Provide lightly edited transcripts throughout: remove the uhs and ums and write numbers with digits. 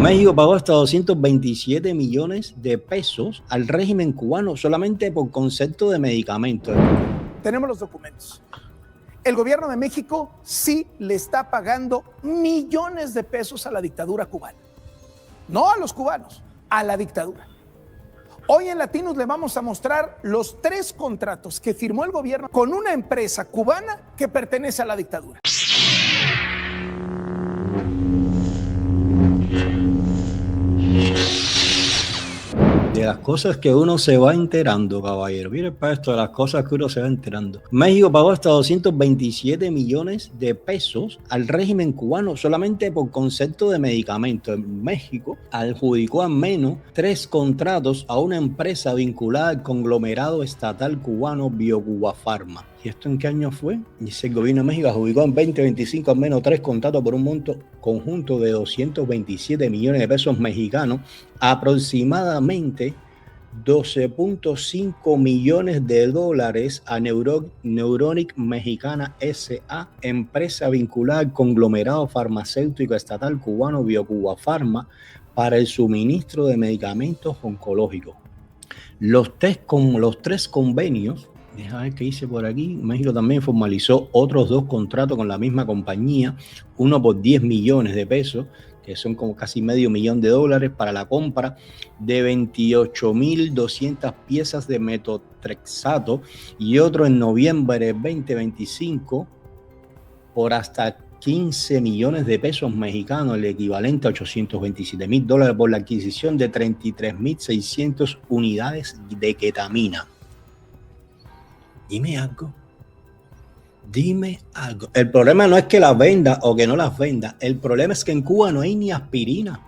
México pagó hasta 227 millones de pesos al régimen cubano solamente por concepto de medicamentos. Tenemos los documentos. El gobierno de México sí le está pagando millones de pesos a la dictadura cubana. No a los cubanos, a la dictadura. Hoy en Latinos le vamos a mostrar los 3 contratos que firmó el gobierno con una empresa cubana que pertenece a la dictadura. De las cosas que uno se va enterando, caballero. Mire para esto, de las cosas que uno se va enterando. México pagó hasta 227 millones de pesos al régimen cubano solamente por concepto de medicamentos. En México adjudicó al menos 3 contratos a una empresa vinculada al conglomerado estatal cubano BioCuba Pharma. ¿Y esto en qué año fue? Dice el gobierno de México adjudicó en 2025 al menos 3 contratos por un monto conjunto de 227 millones de pesos mexicanos, aproximadamente 12.5 millones de dólares a Neuronic Mexicana S.A., empresa vinculada al conglomerado farmacéutico estatal cubano BioCuba Pharma, para el suministro de medicamentos oncológicos. Los 3 convenios, déjame ver qué hice por aquí. México también formalizó otros 2 contratos con la misma compañía, uno por 10 millones de pesos, que son como casi medio millón de dólares, para la compra de 28.200 piezas de metotrexato, y otro en noviembre de 2025 por hasta 15 millones de pesos mexicanos, el equivalente a 827.000 dólares, por la adquisición de 33.600 unidades de ketamina. Dime algo. El problema no es que las venda o que no las venda. El problema es que en Cuba no hay ni aspirina.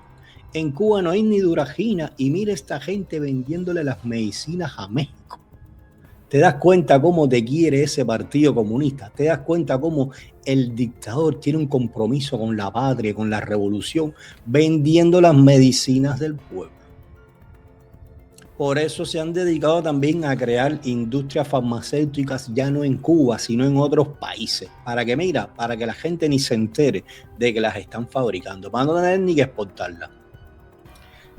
En Cuba no hay ni Duragina. Y mira esta gente vendiéndole las medicinas a México. ¿Te das cuenta cómo te quiere ese partido comunista? ¿Te das cuenta cómo el dictador tiene un compromiso con la patria, con la revolución, vendiendo las medicinas del pueblo? Por eso se han dedicado también a crear industrias farmacéuticas, ya no en Cuba, sino en otros países. Para que la gente ni se entere de que las están fabricando, para no tener ni que exportarlas.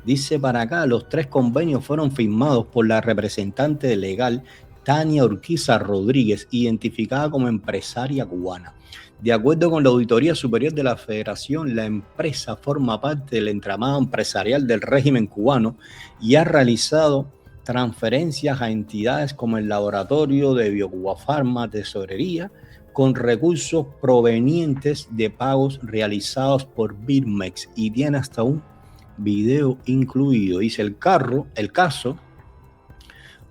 Dice para acá, los 3 convenios fueron firmados por la representante legal Tania Urquiza Rodríguez, identificada como empresaria cubana. De acuerdo con la Auditoría Superior de la Federación, la empresa forma parte del entramado empresarial del régimen cubano y ha realizado transferencias a entidades como el Laboratorio de BioCuba Pharma, Tesorería, con recursos provenientes de pagos realizados por Birmex, y tiene hasta un video incluido. Dice el caso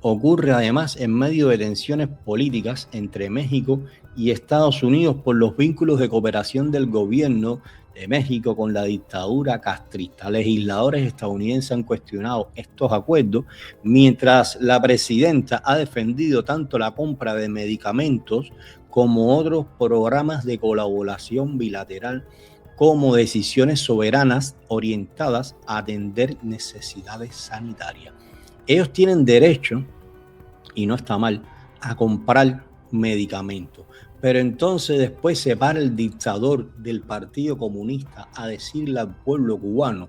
ocurre además en medio de tensiones políticas entre México y Estados Unidos por los vínculos de cooperación del gobierno de México con la dictadura castrista. Legisladores estadounidenses han cuestionado estos acuerdos, mientras la presidenta ha defendido tanto la compra de medicamentos como otros programas de colaboración bilateral como decisiones soberanas orientadas a atender necesidades sanitarias. Ellos tienen derecho, y no está mal, a comprar medicamentos. Pero entonces después se para el dictador del Partido Comunista a decirle al pueblo cubano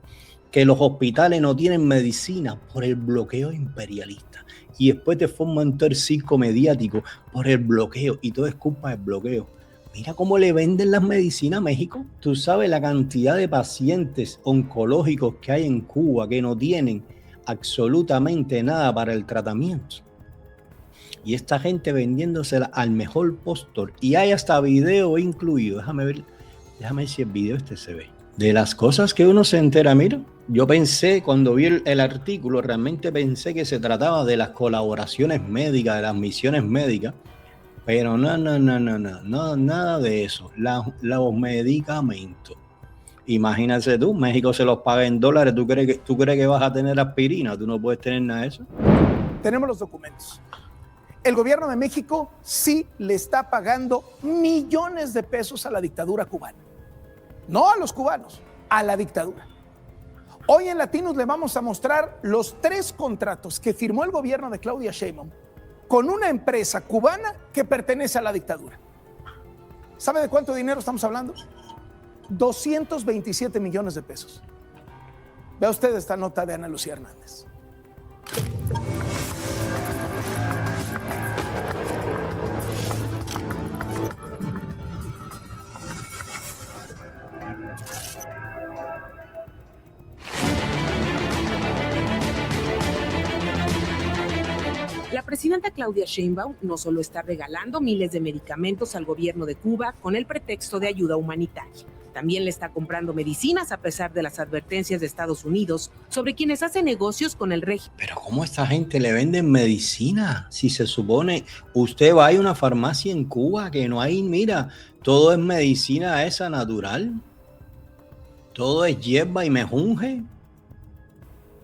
que los hospitales no tienen medicina por el bloqueo imperialista. Y después te forman todo el circo mediático por el bloqueo, y todo es culpa del bloqueo. Mira cómo le venden las medicinas a México. Tú sabes la cantidad de pacientes oncológicos que hay en Cuba que no tienen absolutamente nada para el tratamiento. Y esta gente vendiéndosela al mejor postor. Y hay hasta video incluido. Déjame ver si el video se ve. De las cosas que uno se entera, mira. Yo pensé, cuando vi el artículo, realmente pensé que se trataba de las colaboraciones médicas, de las misiones médicas. Pero no, nada de eso. Los medicamentos. Imagínate tú, México se los paga en dólares. ¿Tú crees que vas a tener aspirina? Tú no puedes tener nada de eso. Tenemos los documentos. El gobierno de México sí le está pagando millones de pesos a la dictadura cubana. No a los cubanos, a la dictadura. Hoy en Latinos le vamos a mostrar los 3 contratos que firmó el gobierno de Claudia Sheinbaum con una empresa cubana que pertenece a la dictadura. ¿Sabe de cuánto dinero estamos hablando? 227 millones de pesos. Vea usted esta nota de Ana Lucía Hernández. La presidenta Claudia Sheinbaum no solo está regalando miles de medicamentos al gobierno de Cuba con el pretexto de ayuda humanitaria, también le está comprando medicinas a pesar de las advertencias de Estados Unidos sobre quienes hacen negocios con el régimen. Pero ¿cómo a esta gente le venden medicina? Si se supone, usted va a una farmacia en Cuba que no hay, mira, todo es medicina esa natural, todo es hierba y mejunje.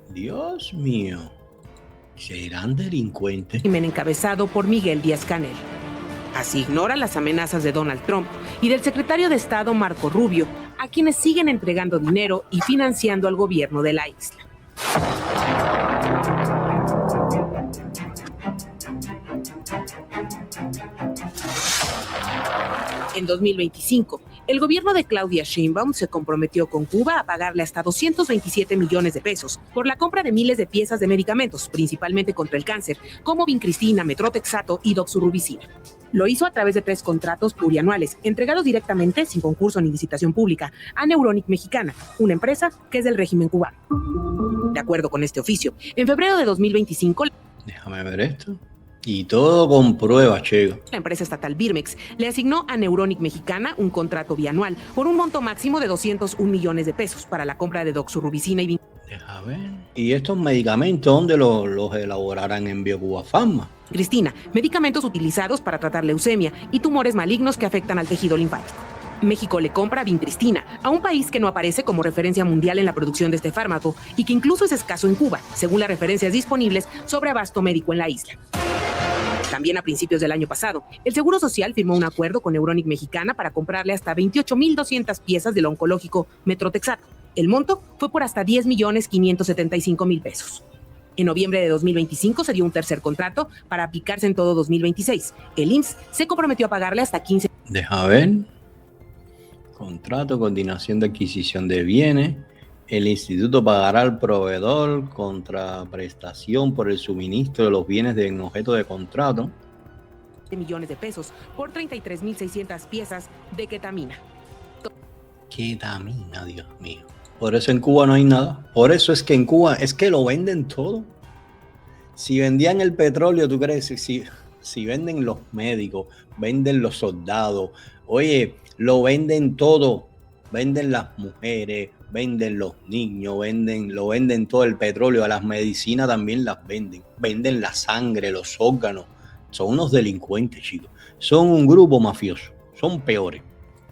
Dios mío. ¿Serán delincuentes? Encabezado por Miguel Díaz-Canel. Así ignora las amenazas de Donald Trump y del secretario de Estado Marco Rubio, a quienes siguen entregando dinero y financiando al gobierno de la isla. En 2025, el gobierno de Claudia Sheinbaum se comprometió con Cuba a pagarle hasta 227 millones de pesos por la compra de miles de piezas de medicamentos, principalmente contra el cáncer, como Vincristina, Metrotexato y Doxorubicina. Lo hizo a través de 3 contratos plurianuales, entregados directamente, sin concurso ni licitación pública, a Neuronic Mexicana, una empresa que es del régimen cubano. De acuerdo con este oficio, en febrero de 2025... Déjame ver esto. Y todo con pruebas, chico. La empresa estatal Birmex le asignó a Neuronic Mexicana un contrato bianual por un monto máximo de 201 millones de pesos para la compra de doxorubicina y Deja ver. ¿Y estos medicamentos dónde los elaborarán en Biocuba Pharma? Cristina, medicamentos utilizados para tratar leucemia y tumores malignos que afectan al tejido linfático. México le compra Vincristina a un país que no aparece como referencia mundial en la producción de este fármaco y que incluso es escaso en Cuba, según las referencias disponibles sobre abasto médico en la isla. También a principios del año pasado, el Seguro Social firmó un acuerdo con Neuronic Mexicana para comprarle hasta 28,200 piezas del oncológico Metrotexato. El monto fue por hasta 10,575,000 pesos. En noviembre de 2025 se dio un tercer contrato para aplicarse en todo 2026. El IMSS se comprometió a pagarle hasta 15... Deja ver. Contrato, coordinación de adquisición de bienes. El instituto pagará al proveedor contraprestación por el suministro de los bienes en objeto de contrato. millones de pesos por 33,600 piezas de ketamina. Ketamina, Dios mío. Por eso en Cuba no hay nada. Por eso es que en Cuba es que lo venden todo. Si vendían el petróleo, ¿tú crees? Si venden los médicos, venden los soldados, oye, lo venden todo. Venden las mujeres, venden los niños, lo venden todo el petróleo, a las medicinas también las venden. Venden la sangre, los órganos. Son unos delincuentes, chicos. Son un grupo mafioso. Son peores.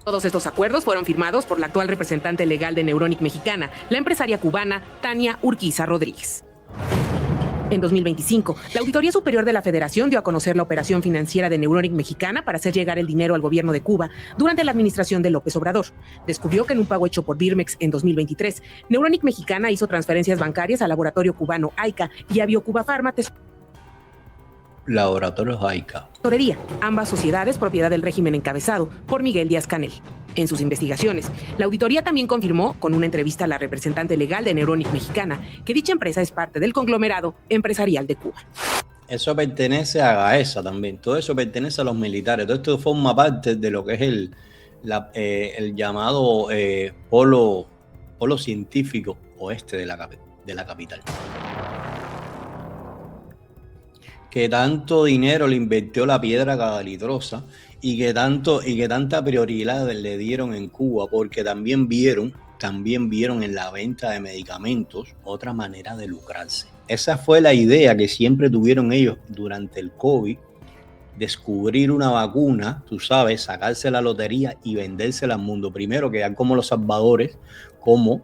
Todos estos acuerdos fueron firmados por la actual representante legal de Neuronic Mexicana, la empresaria cubana Tania Urquiza Rodríguez. En 2025, la Auditoría Superior de la Federación dio a conocer la operación financiera de Neuronic Mexicana para hacer llegar el dinero al gobierno de Cuba durante la administración de López Obrador. Descubrió que en un pago hecho por Birmex en 2023, Neuronic Mexicana hizo transferencias bancarias al laboratorio cubano AICA y a Biocuba Pharma Laboratorios AICA. Tesorería, ambas sociedades propiedad del régimen encabezado por Miguel Díaz-Canel. En sus investigaciones, la auditoría también confirmó, con una entrevista a la representante legal de Neuronic Mexicana, que dicha empresa es parte del conglomerado empresarial de Cuba. Eso pertenece a Gaesa también, todo eso pertenece a los militares, todo esto forma parte de lo que es el llamado polo científico oeste de la capital. Que tanto dinero le invirtió la piedra calitrosa y que tanta prioridad le dieron en Cuba, porque también vieron en la venta de medicamentos otra manera de lucrarse. Esa fue la idea que siempre tuvieron ellos durante el COVID, descubrir una vacuna, tú sabes, sacarse la lotería y vendérsela al mundo. Primero quedar como los salvadores, como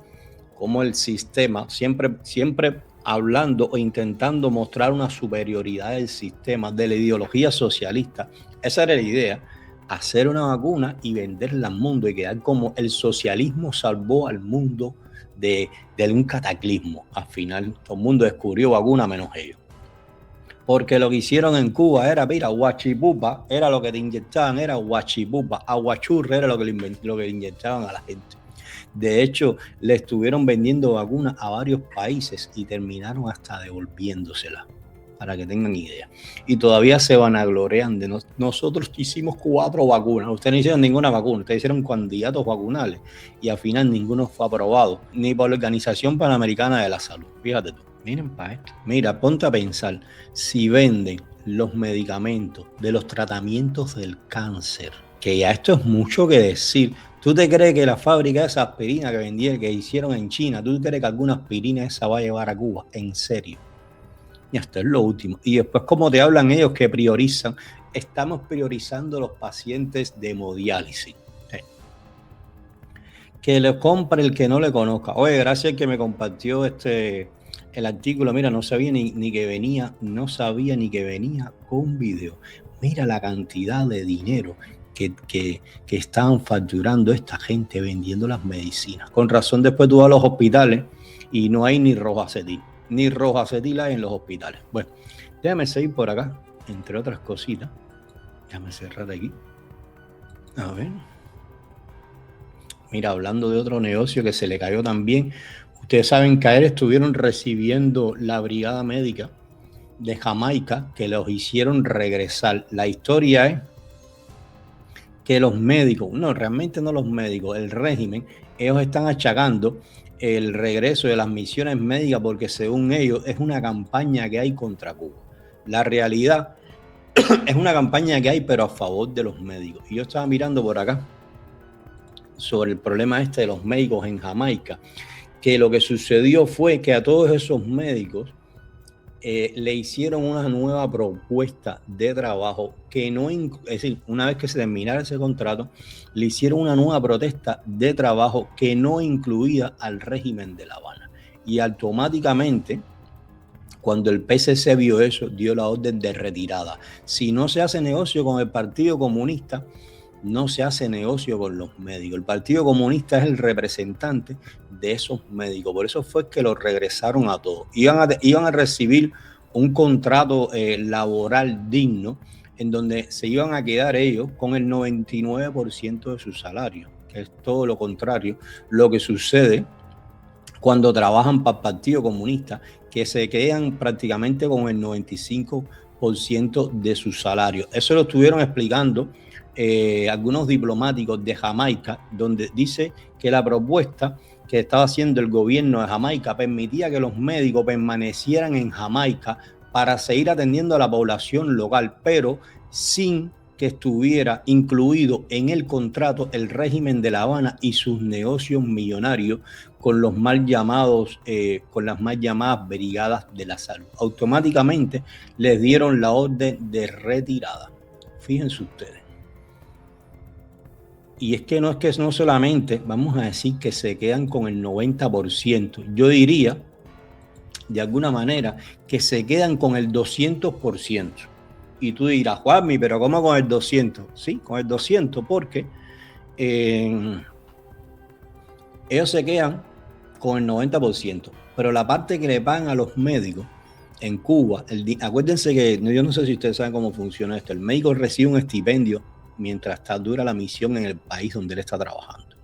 el sistema, siempre hablando o intentando mostrar una superioridad del sistema, de la ideología socialista. Esa era la idea, hacer una vacuna y venderla al mundo y quedar como el socialismo salvó al mundo de un cataclismo. Al final todo el mundo descubrió vacuna menos ellos. Porque lo que hicieron en Cuba era, mira, guachipupa, era lo que te inyectaban, era guachipupa, aguachurre era lo que le inyectaban a la gente. De hecho, le estuvieron vendiendo vacunas a varios países y terminaron hasta devolviéndoselas, para que tengan idea. Y todavía se vanaglorean de nosotros hicimos 4 vacunas. Ustedes no hicieron ninguna vacuna, ustedes hicieron candidatos vacunales y al final ninguno fue aprobado, ni por la Organización Panamericana de la Salud. Fíjate tú, miren para esto. Mira, ponte a pensar, si venden los medicamentos de los tratamientos del cáncer, que ya esto es mucho que decir. ¿Tú te crees que la fábrica de esa aspirina que hicieron en China, tú crees que alguna aspirina esa va a llevar a Cuba? ¿En serio? Y esto es lo último. Y después, como te hablan ellos que priorizan, estamos priorizando los pacientes de hemodiálisis. Que le compre el que no le conozca. Oye, gracias al que me compartió el artículo. Mira, no sabía ni que venía con video. Mira la cantidad de dinero que estaban facturando esta gente vendiendo las medicinas. Con razón, después tú vas a los hospitales y no hay ni rojacetil. Ni rojacetil hay en los hospitales. Bueno, déjame seguir por acá, entre otras cositas. Déjame cerrar aquí. A ver. Mira, hablando de otro negocio que se le cayó también. Ustedes saben que ayer estuvieron recibiendo la brigada médica de Jamaica, que los hicieron regresar. La historia es que los médicos, no, realmente no los médicos, el régimen, ellos están achacando el regreso de las misiones médicas porque según ellos es una campaña que hay contra Cuba. La realidad es una campaña que hay pero a favor de los médicos. Y yo estaba mirando por acá sobre el problema de los médicos en Jamaica, que lo que sucedió fue que a todos esos médicos le hicieron una nueva propuesta de trabajo que no, es decir, una vez que se terminara ese contrato, le hicieron una nueva protesta de trabajo que no incluía al régimen de La Habana. Y automáticamente, cuando el PCC vio eso, dio la orden de retirada. Si no se hace negocio con el Partido Comunista, no se hace negocio con los médicos. El Partido Comunista es el representante de esos médicos. Por eso fue que los regresaron a todos. Iban a recibir un contrato laboral digno en donde se iban a quedar ellos con el 99% de su salario, que es todo lo contrario lo que sucede cuando trabajan para el Partido Comunista, que se quedan prácticamente con el 95% de su salario. Eso lo estuvieron explicando algunos diplomáticos de Jamaica, donde dice que la propuesta que estaba haciendo el gobierno de Jamaica permitía que los médicos permanecieran en Jamaica para seguir atendiendo a la población local, pero sin que estuviera incluido en el contrato el régimen de La Habana y sus negocios millonarios con los mal llamados, con las mal llamadas brigadas de la salud. Automáticamente les dieron la orden de retirada. Fíjense ustedes. Y es que no solamente, vamos a decir que se quedan con el 90%, yo diría, de alguna manera, que se quedan con el 200%. Y tú dirás, Juanmi, pero ¿cómo con el 200%? Sí, con el 200%, porque ellos se quedan con el 90%. Pero la parte que le pagan a los médicos en Cuba, acuérdense que, yo no sé si ustedes saben cómo funciona esto, el médico recibe un estipendio mientras dura la misión en el país donde él está trabajando.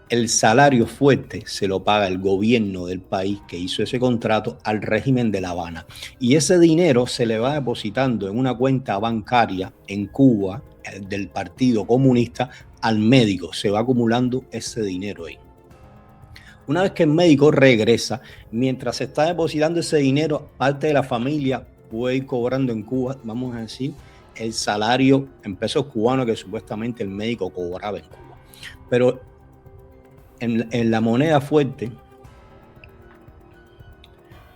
El salario fuerte se lo paga el gobierno del país que hizo ese contrato al régimen de La Habana. Y ese dinero se le va depositando en una cuenta bancaria en Cuba del Partido Comunista al médico. Se va acumulando ese dinero ahí. Una vez que el médico regresa, mientras se está depositando ese dinero, parte de la familia puede ir cobrando en Cuba, vamos a decir, el salario en pesos cubanos que supuestamente el médico cobraba en Cuba. Pero en la moneda fuerte,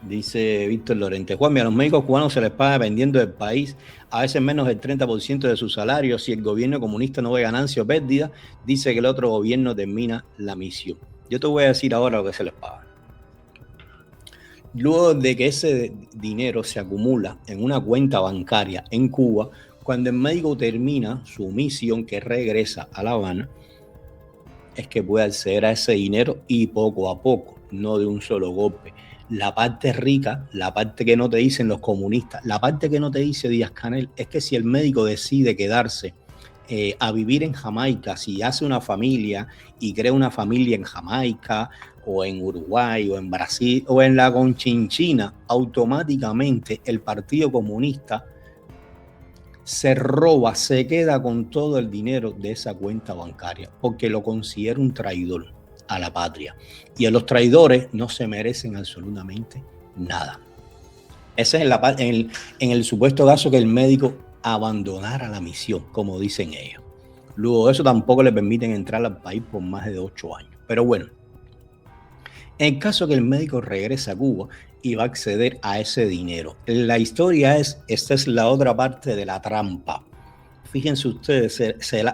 dice Víctor Lorente, Juan, a los médicos cubanos se les paga dependiendo del país, a veces menos del 30% de su salario. Si el gobierno comunista no ve ganancia o pérdida, dice que el otro gobierno termina la misión. Yo te voy a decir ahora lo que se les paga. Luego de que ese dinero se acumula en una cuenta bancaria en Cuba, cuando el médico termina su misión, que regresa a La Habana, es que puede acceder a ese dinero y poco a poco, no de un solo golpe. La parte rica, la parte que no te dicen los comunistas, la parte que no te dice Díaz-Canel, es que si el médico decide quedarse a vivir en Jamaica, si hace una familia y crea una familia en Jamaica o en Uruguay o en Brasil o en la Conchinchina, automáticamente el Partido Comunista se roba, se queda con todo el dinero de esa cuenta bancaria porque lo considera un traidor a la patria. Y a los traidores no se merecen absolutamente nada. Ese es en el supuesto caso que el médico abandonara la misión, como dicen ellos. Luego de eso tampoco le permiten entrar al país por más de 8 años. Pero bueno, en caso que el médico regrese a Cuba y va a acceder a ese dinero. La historia esta es la otra parte de la trampa. Fíjense ustedes,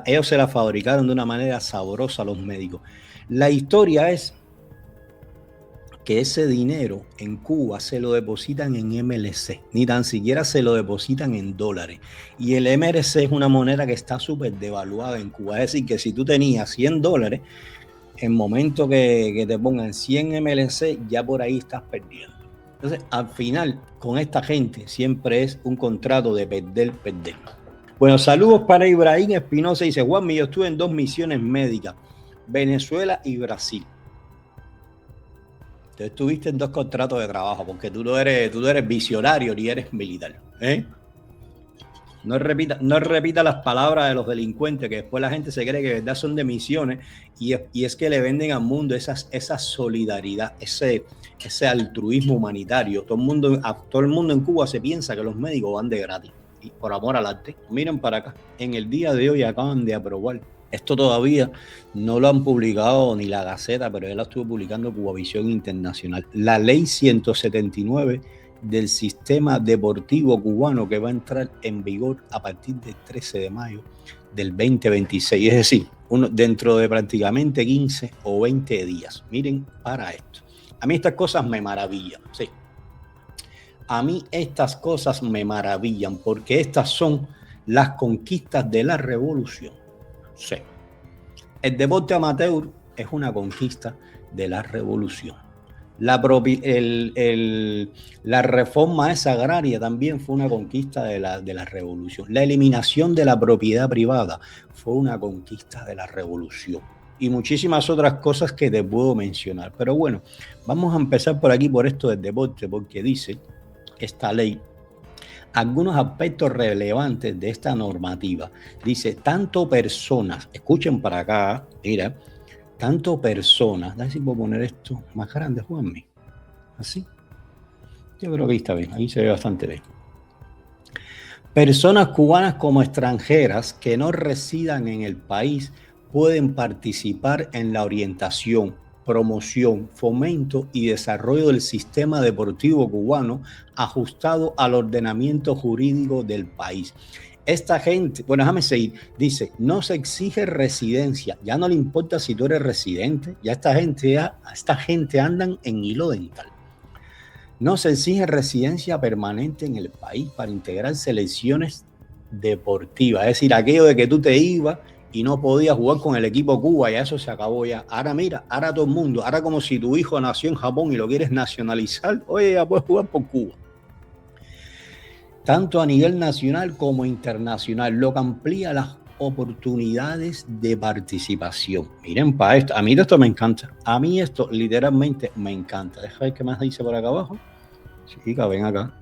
ellos se la fabricaron de una manera sabrosa a los médicos. La historia es que ese dinero en Cuba se lo depositan en MLC, ni tan siquiera se lo depositan en dólares. Y el MLC es una moneda que está súper devaluada en Cuba. Es decir, que si tú tenías $100, en el momento que te pongan 100 MLC, ya por ahí estás perdiendo. Entonces, al final, con esta gente siempre es un contrato de perder. Bueno, saludos para Ibrahim Espinosa. Dice, Juanmi, yo estuve en 2 misiones médicas, Venezuela y Brasil. Tú estuviste en 2 contratos de trabajo, porque tú no eres visionario ni eres militar. No repita las palabras de los delincuentes, que después la gente se cree que de verdad son de misiones, y es que le venden al mundo esa solidaridad, ese altruismo humanitario. Todo el mundo en Cuba se piensa que los médicos van de gratis, y por amor al arte. Miren para acá, en el día de hoy acaban de aprobar, esto todavía no lo han publicado ni la Gaceta, pero ya lo estuvo publicando Cubavisión Internacional, la ley 179 del sistema deportivo cubano, que va a entrar en vigor a partir del 13 de mayo del 2026, es decir, dentro de prácticamente 15 o 20 días. Miren para esto. A mí estas cosas me maravillan, sí. A mí estas cosas me maravillan porque estas son las conquistas de la revolución. Sí. El deporte amateur es una conquista de la revolución. La reforma esa agraria también fue una conquista de la revolución. La eliminación de la propiedad privada fue una conquista de la revolución. Y muchísimas otras cosas que te puedo mencionar. Pero bueno, vamos a empezar por aquí, por esto del deporte, porque dice esta ley algunos aspectos relevantes de esta normativa. Dice, tanto personas, escuchen para acá, mira, tanto personas, a ver si puedo poner esto más grande, Juanmi, así, yo creo que ahí está bien, ahí se ve bastante bien. Personas cubanas como extranjeras que no residan en el país pueden participar en la orientación, promoción, fomento y desarrollo del sistema deportivo cubano ajustado al ordenamiento jurídico del país. Esta gente, bueno, déjame seguir, dice, no se exige residencia, ya no le importa si tú eres residente, ya esta gente andan en hilo dental. No se exige residencia permanente en el país para integrar selecciones deportivas, es decir, aquello de que tú te ibas y no podías jugar con el equipo Cuba, ya eso se acabó ya. Ahora mira, ahora todo el mundo, ahora como si tu hijo nació en Japón y lo quieres nacionalizar, oye, ya puedes jugar por Cuba. Tanto a nivel nacional como internacional, lo que amplía las oportunidades de participación. Miren para esto, a mí esto me encanta, a mí esto literalmente me encanta. Deja ver qué más dice por acá abajo. Chica, ven acá.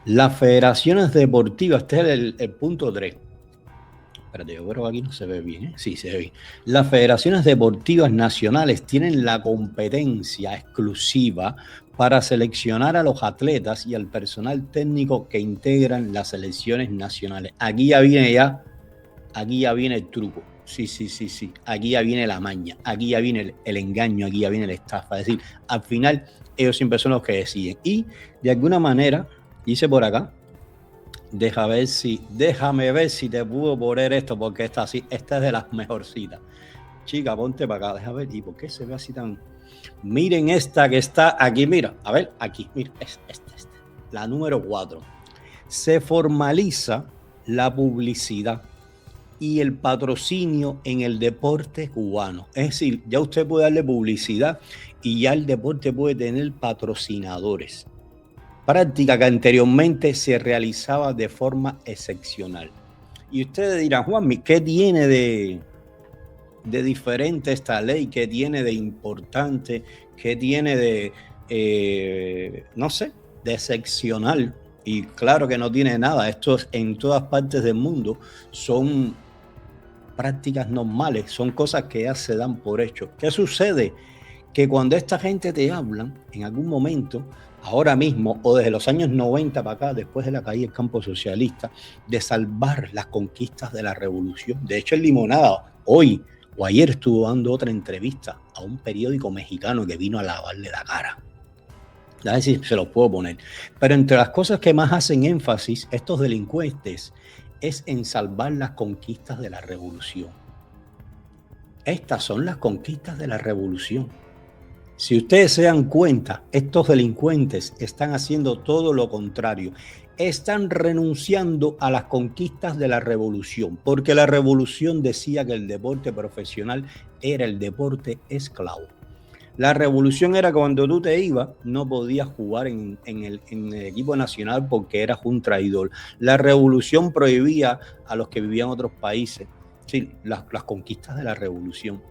Las federaciones deportivas, este es el punto 3. Espérate, yo creo que aquí no se ve bien, ¿eh? Sí, se ve bien. Las federaciones deportivas nacionales tienen la competencia exclusiva para seleccionar a los atletas y al personal técnico que integran las selecciones nacionales. Aquí ya viene el truco. Sí. Aquí ya viene la maña, aquí ya viene el engaño, aquí ya viene la estafa. Es decir, al final ellos siempre son los que deciden. Y de alguna manera, dice por acá, déjame ver si te puedo poner esto, porque esta es de las mejorcitas. Chica, ponte para acá, déjame ver. ¿Y por qué se ve así tan...? Miren esta que está aquí, mira, a ver, aquí, mira, esta, la número 4. Se formaliza la publicidad y el patrocinio en el deporte cubano. Es decir, ya usted puede darle publicidad y ya el deporte puede tener patrocinadores. Práctica que anteriormente se realizaba de forma excepcional. Y ustedes dirán, Juanmi, ¿qué tiene de diferente esta ley? ¿Qué tiene de importante? ¿Qué tiene de, no sé, de excepcional? Y claro que no tiene nada. Esto en todas partes del mundo son prácticas normales, son cosas que ya se dan por hecho. ¿Qué sucede? Que cuando esta gente te hablan, en algún momento, ahora mismo o desde los años 90 para acá, después de la caída del campo socialista, de salvar las conquistas de la revolución. De hecho, el Limonada hoy o ayer estuvo dando otra entrevista a un periódico mexicano que vino a lavarle la cara. A ver si se los puedo poner. Pero entre las cosas que más hacen énfasis estos delincuentes es en salvar las conquistas de la revolución. Estas son las conquistas de la revolución. Si ustedes se dan cuenta, estos delincuentes están haciendo todo lo contrario. Están renunciando a las conquistas de la revolución, porque la revolución decía que el deporte profesional era el deporte esclavo. La revolución era que cuando tú te ibas, no podías jugar en el equipo nacional porque eras un traidor. La revolución prohibía a los que vivían en otros países, sí, las conquistas de la revolución,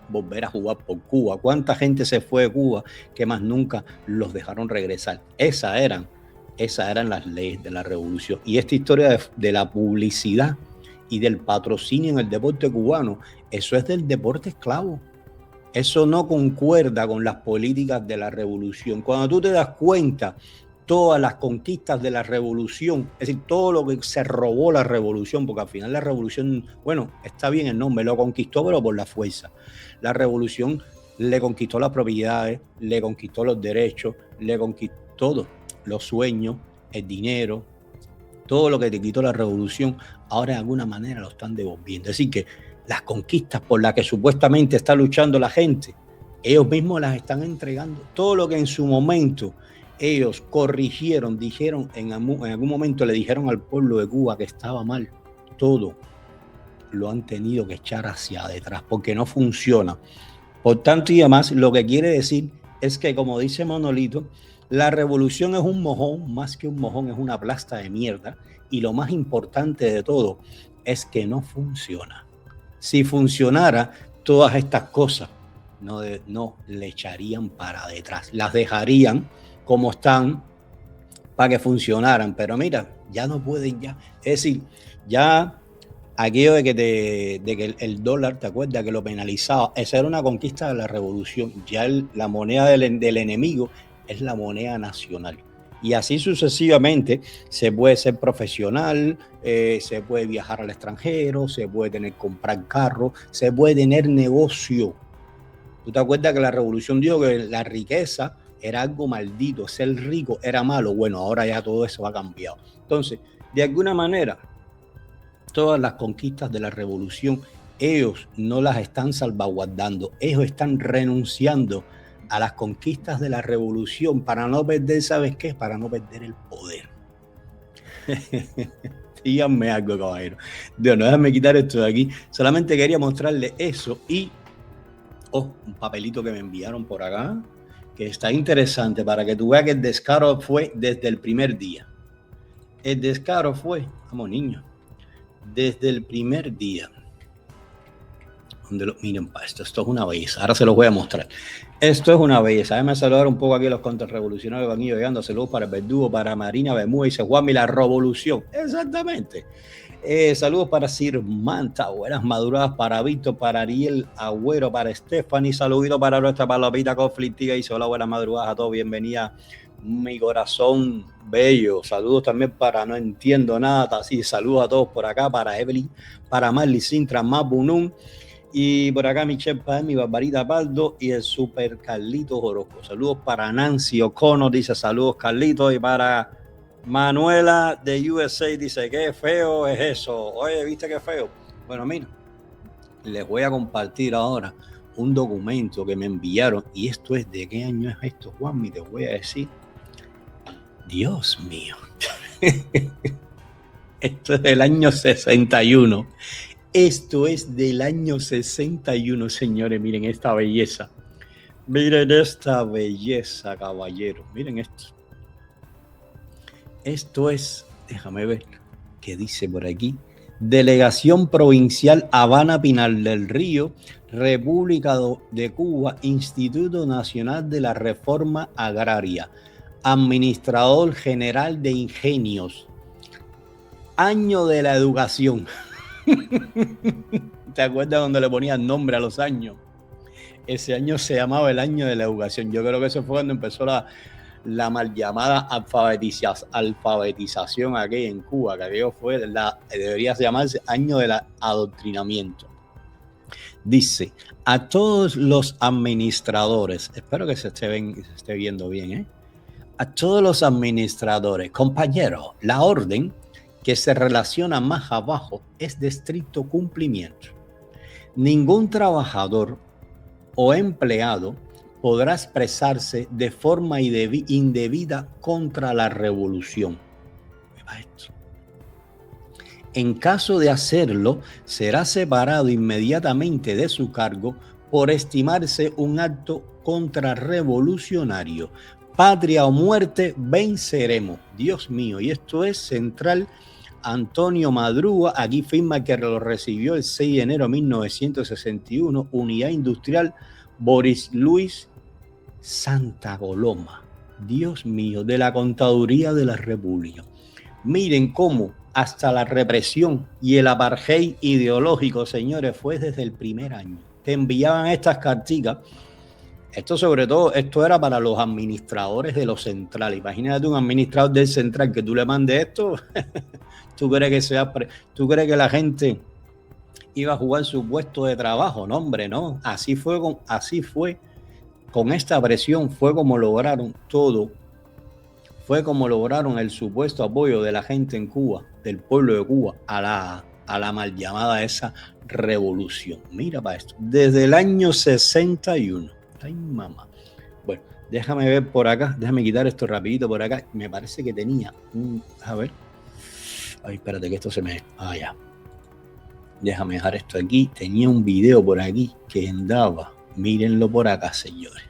volver a jugar por Cuba. ¿Cuánta gente se fue de Cuba que más nunca los dejaron regresar? Esas eran las leyes de la revolución. Y esta historia de la publicidad y del patrocinio en el deporte cubano, eso es del deporte esclavo. Eso no concuerda con las políticas de la revolución. Cuando tú te das cuenta, todas las conquistas de la revolución, es decir, todo lo que se robó la revolución, porque al final la revolución, bueno, está bien el nombre, lo conquistó, pero por la fuerza. La revolución le conquistó las propiedades, le conquistó los derechos, le conquistó todo, los sueños, el dinero, todo lo que te quitó la revolución, ahora de alguna manera lo están devolviendo. Es decir, que las conquistas por las que supuestamente está luchando la gente, ellos mismos las están entregando. Todo lo que en su momento ellos corrigieron, dijeron, en algún momento le dijeron al pueblo de Cuba que estaba mal, todo lo han tenido que echar hacia detrás porque no funciona. Por tanto y además, lo que quiere decir es que, como dice Manolito, la revolución es un mojón, más que un mojón, es una plasta de mierda. Y lo más importante de todo es que no funciona. Si funcionara, todas estas cosas no le echarían para detrás, las dejarían como están para que funcionaran, pero mira, ya no pueden ya. Es decir, ya aquello de que el dólar, ¿te acuerdas? Que lo penalizaba, esa era una conquista de la revolución. Ya la moneda del enemigo es la moneda nacional. Y así sucesivamente se puede ser profesional, se puede viajar al extranjero, se puede comprar carro, se puede tener negocio. ¿Tú te acuerdas que la revolución dijo que la riqueza era algo maldito, ser rico era malo? Bueno, ahora ya todo eso ha cambiado. Entonces, de alguna manera, todas las conquistas de la revolución, ellos no las están salvaguardando, ellos están renunciando a las conquistas de la revolución para no perder, ¿sabes qué? Para no perder el poder. Díganme algo, caballero. Dios, no, déjame quitar esto de aquí. Solamente quería mostrarle eso y un papelito que me enviaron por acá, que está interesante para que tú veas que el descaro fue desde el primer día. El descaro fue, vamos niños, desde el primer día. Miren, esto es una belleza. Ahora se los voy a mostrar. Esto es una belleza. Déjame saludar un poco aquí a los contrarrevolucionarios que van llegando. Saludos para el Verdugo, para Marina Bermúdez. Dice Juanmi, la revolución. Exactamente. Saludos para Sir Manta. Buenas madrugadas para Víctor, para Ariel Agüero, para Stephanie. Saludito para nuestra palopita conflictiva. Dice hola, buenas madrugadas a todos. Bienvenida. Mi corazón bello. Saludos también para No Entiendo Nada. Así, saludos a todos por acá. Para Evelyn, para Marley Sintra, Mabunun. Y por acá Michelle Paez, mi Barbarita Pardo y el Super Carlitos Orozco. Saludos para Nancy O'Connor, dice saludos Carlitos. Y para Manuela de USA, dice qué feo es eso. Oye, ¿viste qué feo? Bueno, mira, les voy a compartir ahora un documento que me enviaron. Y esto es, ¿de qué año es esto, Juanmi? Te voy a decir. Dios mío. Esto es del año 61. Esto es del año 61, señores. Miren esta belleza. Miren esta belleza, caballeros. Miren esto. Esto es, déjame ver qué dice por aquí. Delegación Provincial Habana Pinar del Río, República de Cuba, Instituto Nacional de la Reforma Agraria, Administrador General de Ingenios, Año de la Educación. ¿Te acuerdas cuando le ponían nombre a los años? Ese año se llamaba el Año de la Educación. Yo creo que eso fue cuando empezó la mal llamada alfabetización aquí en Cuba, que aquello fue debería llamarse Año del Adoctrinamiento. Dice, a todos los administradores, espero que se esté viendo bien, a todos los administradores, compañeros, la orden que se relaciona más abajo es de estricto cumplimiento. Ningún trabajador o empleado podrá expresarse de forma indebida contra la revolución. En caso de hacerlo, será separado inmediatamente de su cargo por estimarse un acto contrarrevolucionario. Patria o muerte, venceremos. Dios mío, y esto es Central Antonio Madruga. Aquí firma que lo recibió el 6 de enero de 1961, Unidad Industrial Boris Luis Santa Coloma. Dios mío, de la Contaduría de la República. Miren cómo hasta la represión y el apartheid ideológico, señores, fue desde el primer año. Te enviaban estas carticas. Esto sobre todo, esto era para los administradores de los centrales. Imagínate un administrador del central que tú le mandes esto. ¿Tú crees que la gente iba a jugar su puesto de trabajo? No, hombre, no. Así fue con esta presión, fue como lograron todo. Fue como lograron el supuesto apoyo de la gente en Cuba, del pueblo de Cuba, a la mal llamada esa revolución. Mira para esto, desde el año 61. Ay, mamá. Bueno, déjame ver por acá, déjame quitar esto rapidito por acá. Me parece que tenía a ver. Ay, espérate que esto se me... Ah, ya. Déjame dejar esto aquí. Tenía un video por aquí que andaba. Mírenlo por acá, señores.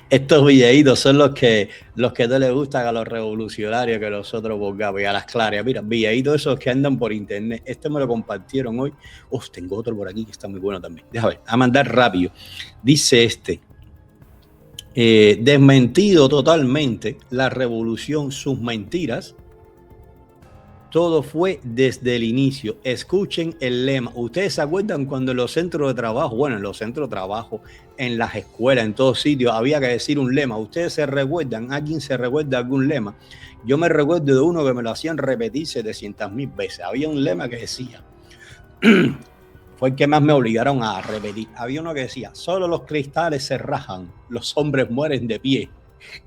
Estos videitos son los que no les gustan a los revolucionarios que nosotros pongamos y a las claras. Mira, videitos esos que andan por internet. Este me lo compartieron hoy. Tengo otro por aquí que está muy bueno también. Déjame ver, a mandar rápido. Dice desmentido totalmente la revolución, sus mentiras. Todo fue desde el inicio. Escuchen el lema. ¿Ustedes se acuerdan cuando en los centros de trabajo, bueno, en los centros de trabajo, en las escuelas, en todos sitios, había que decir un lema? ¿Ustedes se recuerdan? ¿Alguien se recuerda algún lema? Yo me recuerdo de uno que me lo hacían repetir 700,000 veces. Había un lema que decía, fue el que más me obligaron a repetir. Había uno que decía, solo los cristales se rajan, los hombres mueren de pie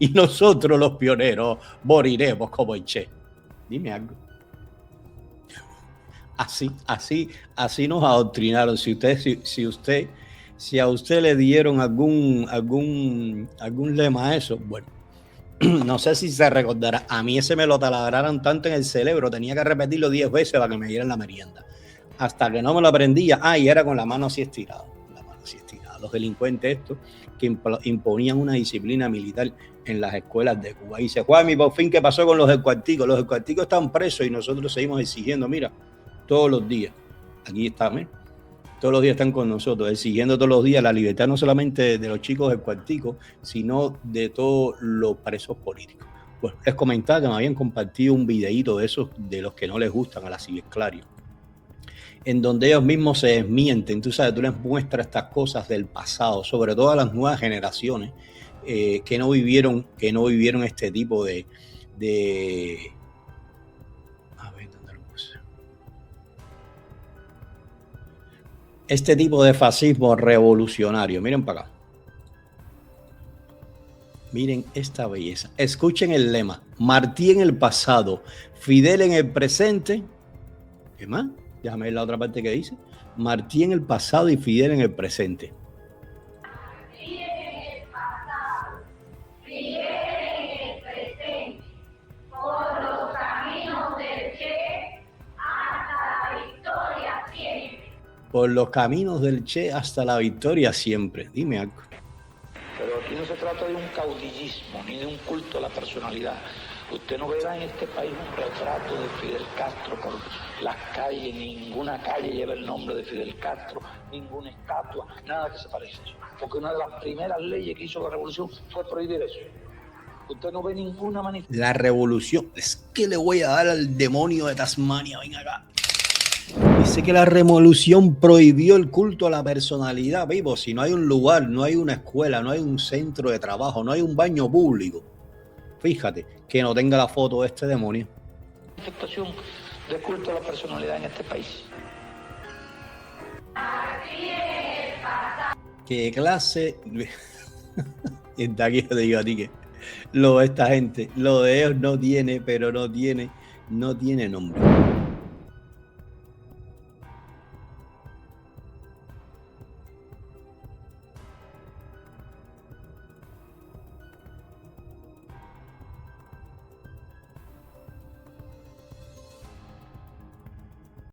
y nosotros los pioneros moriremos como el Che. Dime algo. Así nos adoctrinaron. Si a usted le dieron algún lema a eso, bueno, no sé si se recordará. A mí ese me lo taladraron tanto en el cerebro, tenía que repetirlo 10 veces para que me dieran la merienda. Hasta que no me lo aprendía. Y era con la mano así estirada. Los delincuentes estos que imponían una disciplina militar en las escuelas de Cuba. Y dice, Juanmi, por fin, ¿qué pasó con los del Cuartico? Los del Cuartico están presos y nosotros seguimos exigiendo, mira, todos los días, aquí están, todos los días están con nosotros, exigiendo todos los días la libertad no solamente de los chicos del Cuartico, sino de todos los presos políticos. Bueno, les comentaba que me habían compartido un videíto de esos, de los que no les gustan a la Ciberclario, en donde ellos mismos se desmienten. Tú sabes, tú les muestras estas cosas del pasado, sobre todo a las nuevas generaciones que no vivieron este tipo de este tipo de fascismo revolucionario. Miren para acá. Miren esta belleza. Escuchen el lema. Martí en el pasado, Fidel en el presente. ¿Qué más? Déjame ver la otra parte que dice. Martí en el pasado y Fidel en el presente. Martí en el pasado, Fidel en el presente. Por los caminos del Che hasta la victoria siempre. Por los caminos del Che hasta la victoria siempre. Dime algo. Pero aquí no se trata de un caudillismo ni de un culto a la personalidad. Usted no verá en este país un retrato de Fidel Castro por las calles, ninguna calle lleva el nombre de Fidel Castro, ninguna estatua, nada que se parezca. Porque una de las primeras leyes que hizo la revolución fue prohibir eso. Usted no ve ninguna manifestación. La revolución, es que le voy a dar al demonio de Tasmania, ven acá. Dice que la revolución prohibió el culto a la personalidad, vivo. Si no hay un lugar, no hay una escuela, no hay un centro de trabajo, no hay un baño público. Fíjate que no tenga la foto de este demonio. Manifestación de culto a la personalidad en este país. ¿Qué clase? Está aquí, te digo a ti que lo de esta gente, lo de ellos no tiene, pero no tiene nombre.